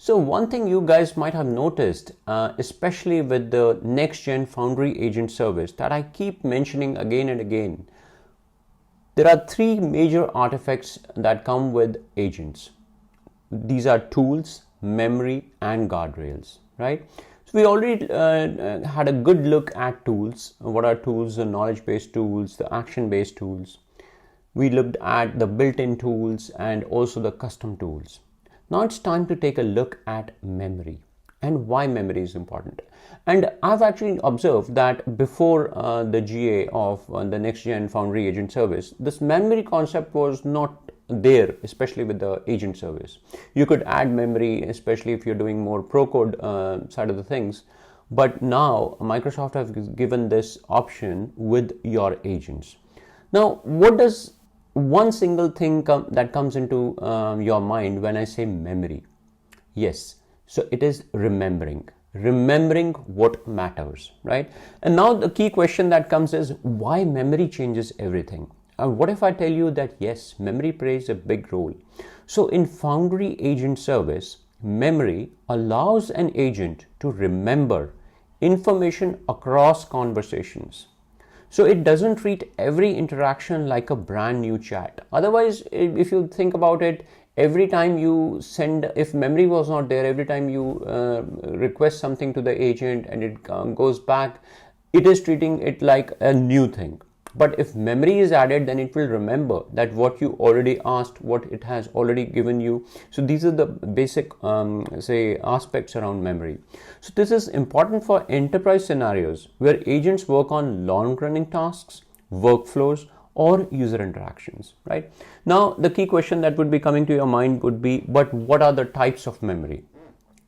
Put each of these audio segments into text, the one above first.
So one thing you guys might have noticed, especially with the next Gen Foundry Agent Service that I keep mentioning again and again, there are three major artifacts that come with agents. These are tools, memory, and guardrails, right? So we already had a good look at tools. What are tools? The knowledge-based tools, the action-based tools. We looked at the built-in tools and also the custom tools. Now it's time to take a look at memory and why memory is important. And I've actually observed that before the GA of the next Gen Foundry Agent Service, this memory concept was not there, especially with the agent service. You could add memory, especially if you're doing more pro code side of the things. But now Microsoft has given this option with your agents. Now, what does one single thing that comes into your mind when I say memory? Yes, so it is remembering what matters, right? And now the key question that comes is why memory changes everything. And what if I tell you that yes, memory plays a big role? So in Foundry Agent Service, memory allows an agent to remember information across conversations. So it doesn't treat every interaction like a brand new chat. Otherwise, if you think about it, every time you send, if memory was not there, every time you request something to the agent and it goes back, it is treating it like a new thing. But if memory is added, then it will remember that what you already asked, what it has already given you. So these are the basic, say, aspects around memory. So this is important for enterprise scenarios where agents work on long-running tasks, workflows, or user interactions, right? Now, the key question that would be coming to your mind would be, but what are the types of memory?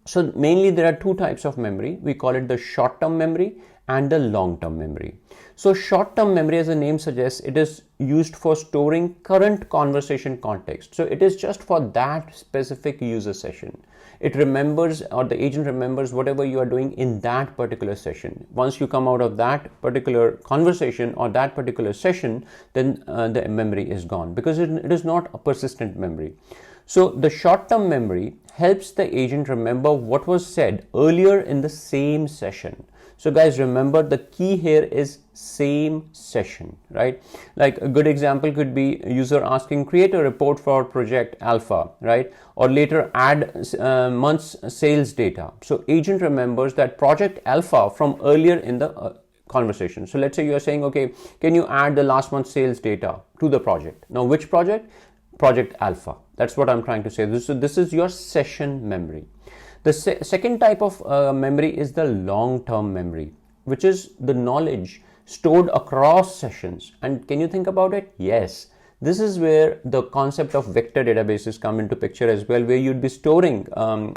So mainly there are two types of memory. We call it the short-term memory and the long-term memory. So short-term memory, as the name suggests, it is used for storing current conversation context. So it is just for that specific user session. It remembers, or the agent remembers, whatever you are doing in that particular session. Once you come out of that particular conversation or that particular session, then the memory is gone, because it is not a persistent memory. So the short-term memory helps the agent remember what was said earlier in the same session. So guys, remember the key here is same session, right? Like a good example could be user asking, create a report for project alpha, right? Or later add month's sales data. So agent remembers that project alpha from earlier in the conversation. So let's say you are saying, okay, can you add the last month's sales data to the project? Now, which project? Project alpha. That's what I'm trying to say. This is your session memory. The second type of memory is the long-term memory, which is the knowledge stored across sessions. And can you think about it? Yes. This is where the concept of vector databases come into picture as well, where you'd be storing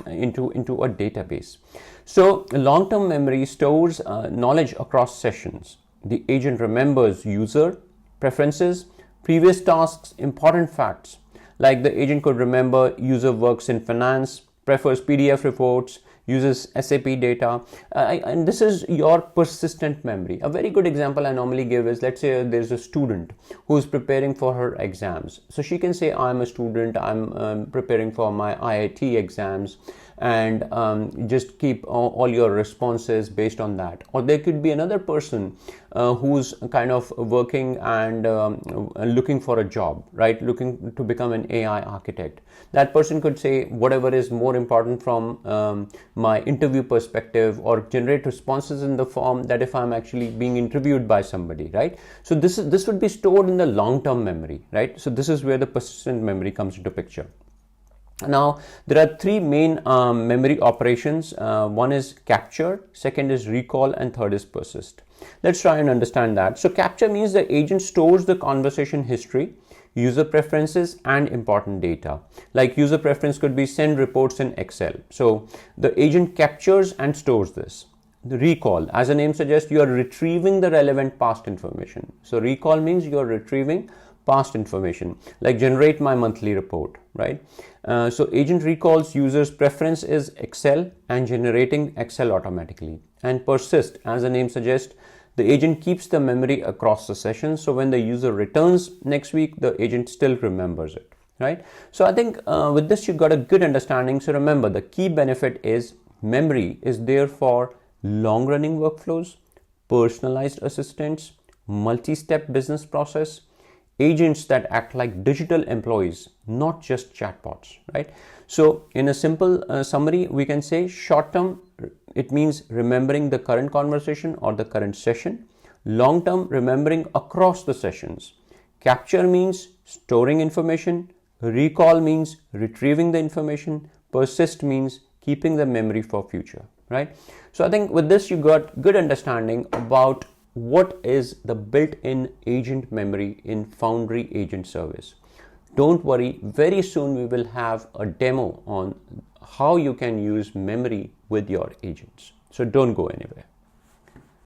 into a database. So long-term memory stores knowledge across sessions. The agent remembers user preferences, previous tasks, important facts. Like the agent could remember user works in finance, prefers PDF reports, uses SAP data, and this is your persistent memory. A very good example I normally give is, let's say there's a student who's preparing for her exams. So she can say, I'm a student, I'm preparing for my IIT exams, and just keep all your responses based on that. Or there could be another person who's kind of working and looking for a job, right? Looking to become an AI architect. That person could say whatever is more important from my interview perspective, or generate responses in the form that if I'm actually being interviewed by somebody, right? So this would be stored in the long-term memory, right? So this is where the persistent memory comes into picture. Now, there are three main memory operations. One is capture, second is recall, and third is persist. Let's try and understand that. So capture means the agent stores the conversation history, user preferences, and important data. Like user preference could be send reports in Excel. So the agent captures and stores this. The recall, as the name suggests, you are retrieving the relevant past information. So recall means you are retrieving past information, like generate my monthly report, right? So agent recalls users' preference is Excel and generating Excel automatically. And persist, as the name suggests, the agent keeps the memory across the session. So when the user returns next week, the agent still remembers it. right? So I think with this you got a good understanding. So remember, the key benefit is memory is there for long running workflows, personalized assistants, multi-step business process, agents that act like digital employees, not just chatbots, right? So in a simple summary, we can say short term, it means remembering the current conversation or the current session. Long term, remembering across the sessions. Capture means storing information. Recall means retrieving the information. Persist means keeping the memory for future, right? So I think with this you got good understanding about what is the built-in agent memory in Foundry Agent Service. Don't worry, very soon we will have a demo on how you can use memory with your agents. So don't go anywhere.